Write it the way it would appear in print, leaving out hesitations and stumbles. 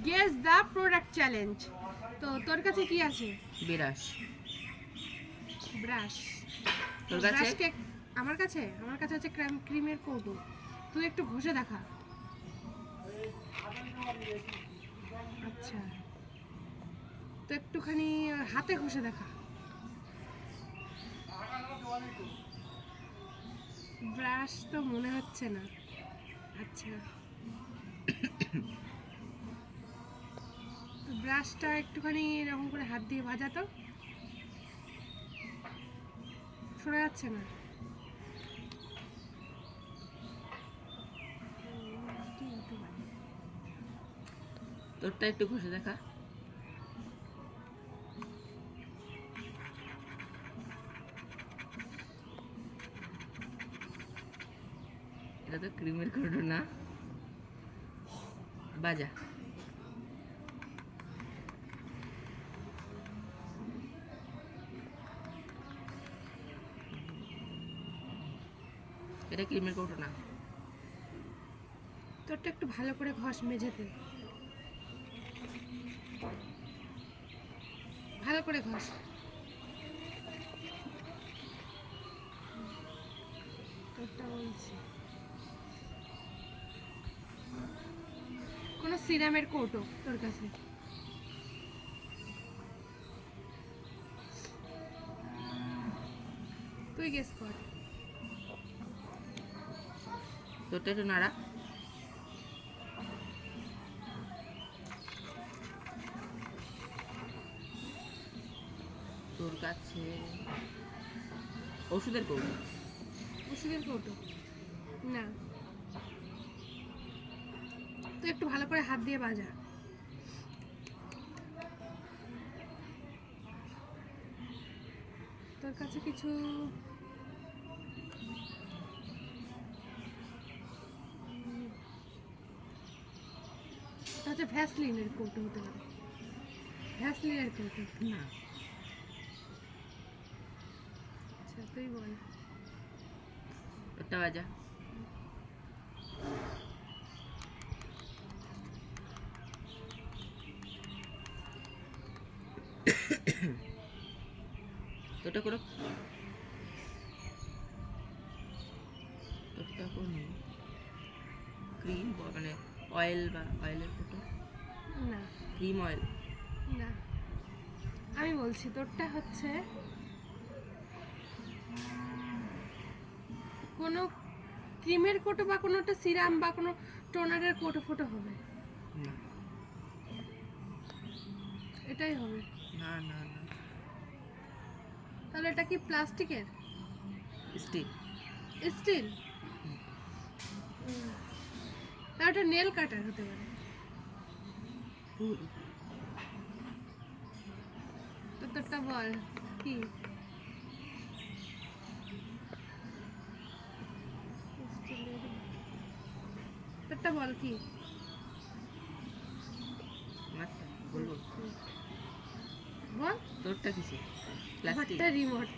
Guess the product challenge. তো তোর কাছে কি আছে? বিরাস। ব্রাশ। তোর কাছে? আমার কাছে আছে ক্রিমের কৌটো। তুই একটু ঘষে দেখা। আচ্ছা, তো একটুখানি হাতে ঘষে দেখা। ব্রাশ তো মনে হচ্ছে না। আচ্ছা, তো ব্রাশটা একটুখানি এরকম করে হাত দিয়ে ভাজা তো। শোনা যাচ্ছে না। তোরটা একটু ঘষে দেখা। এটা তো ক্রিমের কৌটো না, বাজা। এটা ক্রিমের কৌটো না। তোরটা একটু ভালো করে ঘষ মেঝেতে, ভালো করে ঘষ। তোরটা বলছি কোন সিরামের কৌটো তোর কাছে? তুই গেস কর। তোরটা একটু নাড়া। তোর কাছে ওষুধের কৌটো। ওষুধের কৌটো না। তুই একটু ভালো করে হাত দিয়ে বাজা। তোর কাছে কিছু হচ্ছে ভ্যাসলিনের কৌটো হতে পারে। ভ্যাসলিনের কৌটো না। আচ্ছা, তুই বল। তোরটা বাজা। তোরটা করো। তোরটা কোন ক্রিম মানে অয়েল বা অয়েলের কৌটো? না ক্রিম অয়েল না, আমি বলছি তোরটা হচ্ছে কোনো ক্রিমের কৌটো বা কোনো একটা সিরাম বা কোনো টোনারের কৌটো ফোটো হবে। না। এটাই হবে। না না না, তাহলে এটা কি প্লাস্টিকের? স্টিল। স্টিল? তাহলে এটা নেল কাটার হতে পারে। ফুল। তো তোরটা বল কি? তোরটা বল কি? আমারটা বলবো? বল। তোরটা কিসে? প্লাস্টিক। আমারটা রিমোট।